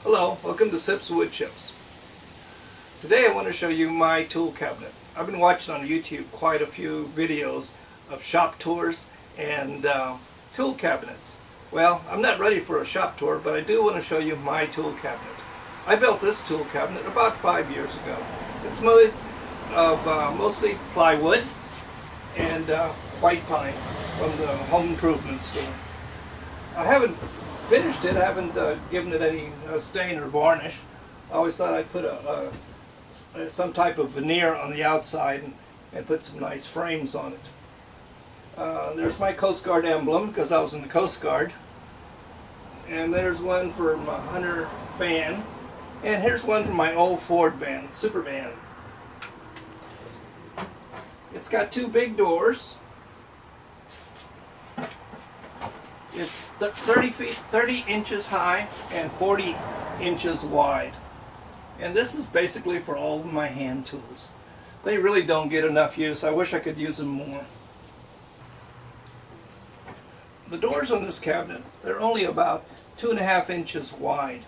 Hello, welcome to Sips Wood Chips. Today I want to show you my tool cabinet. I've been watching on YouTube quite a few videos of shop tours and tool cabinets. Well, I'm not ready for a shop tour, but I do want to show you my tool cabinet. I built this tool cabinet about 5 years ago. It's made of mostly plywood and white pine from the home improvement store. I haven't finished it. I haven't given it any stain or varnish. I always thought I'd put some type of veneer on the outside and put some nice frames on it. There's my Coast Guard emblem because I was in the Coast Guard. And there's one for my Hunter fan. And here's one from my old Ford van, Super Van. It's got two big doors. It's 30 inches high and 40 inches wide. And this is basically for all of my hand tools. They really don't get enough use. I wish I could use them more. The doors on this cabinet, they're only about 2.5 inches wide.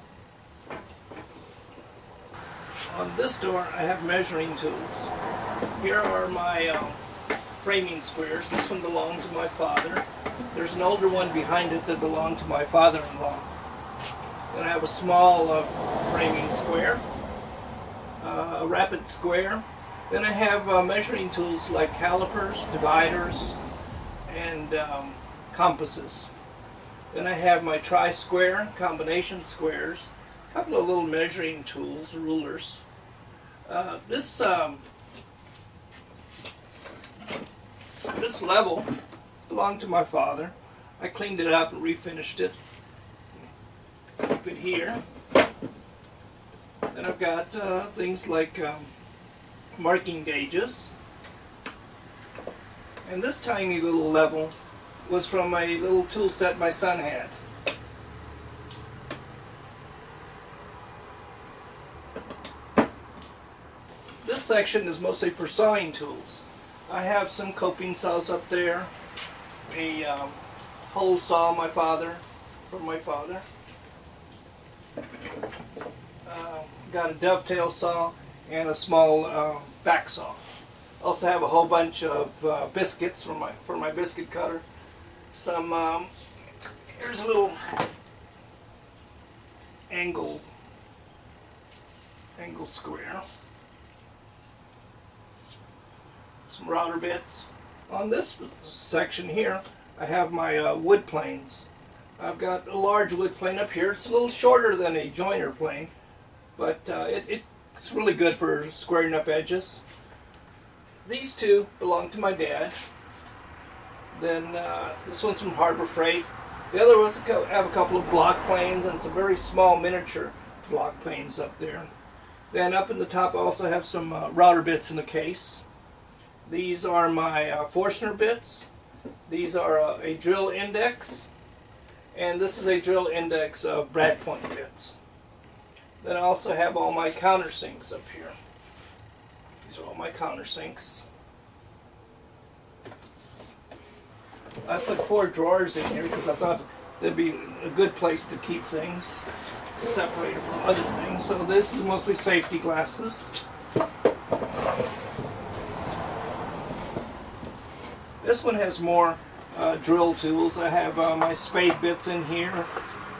On this door I have measuring tools. Here are my framing squares. This one belonged to my father. There's an older one behind it that belonged to my father-in-law. Then I have a small framing square, a rapid square. Then I have measuring tools like calipers, dividers, and compasses. Then I have my tri-square, combination squares, a couple of little measuring tools, rulers. This level belonged to my father. I cleaned it up and refinished it. Keep it here. Then I've got things like marking gauges. And this tiny little level was from a little tool set my son had. This section is mostly for sawing tools. I have some coping saws up there, a hole saw from my father. Got a dovetail saw and a small back saw. Also have a whole bunch of biscuits for my biscuit cutter. Some here's a little angle square. Some router bits. On this section here, I have my wood planes. I've got a large wood plane up here. It's a little shorter than a joiner plane, but it's really good for squaring up edges. These two belong to my dad. Then this one's from Harbor Freight. The other ones have a couple of block planes and some very small miniature block planes up there. Then up in the top I also have some router bits in the case. These are my Forstner bits. These are a drill index. And this is a drill index of brad point bits. Then I also have all my countersinks up here. These are all my countersinks. I put 4 drawers in here because I thought it'd be a good place to keep things separated from other things. So this is mostly safety glasses. This one has more drill tools. I have my spade bits in here,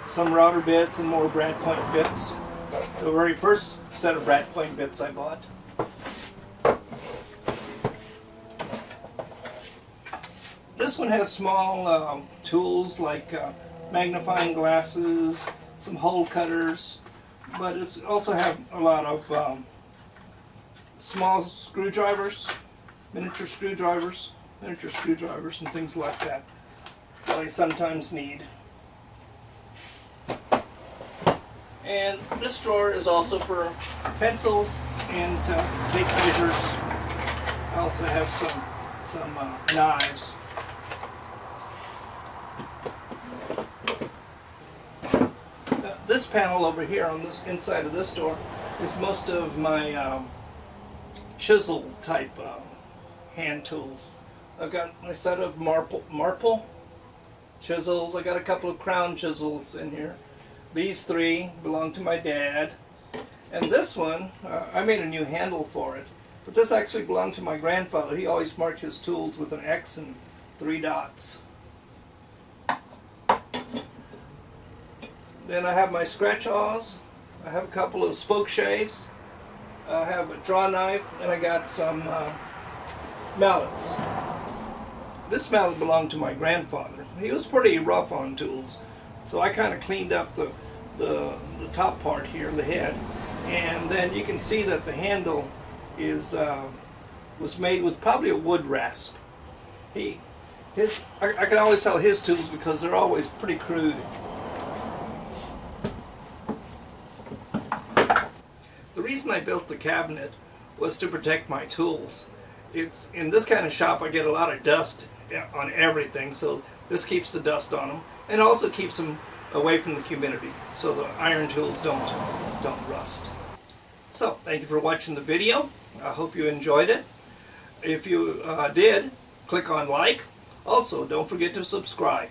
some router bits, and more brad point bits. The very first set of brad point bits I bought. This one has small tools like magnifying glasses, some hole cutters, but it's also have a lot of small screwdrivers, miniature screwdrivers, and things like that I sometimes need. And this drawer is also for pencils and tape measures. I also have some knives. This panel over here on this inside of this door is most of my chisel type hand tools. I've got my set of Marple Chisels. I got a couple of crown chisels in here. These three belong to my dad. And this one, I made a new handle for it. But this actually belonged to my grandfather. He always marked his tools with an X and 3 dots. Then I have my scratch aws. I have a couple of spoke shaves. I have a draw knife, and I got some mallets. This mallet belonged to my grandfather. He was pretty rough on tools, so I kind of cleaned up the top part here, the head, and then you can see that the handle is was made with probably a wood rasp. I can always tell his tools because they're always pretty crude. The reason I built the cabinet was to protect my tools. It's in this kind of shop I get a lot of dust on everything, so this keeps the dust on them and also keeps them away from the humidity so the iron tools don't rust. So thank you for watching the video. I hope you enjoyed it. If you did, click on like. Also, don't forget to subscribe.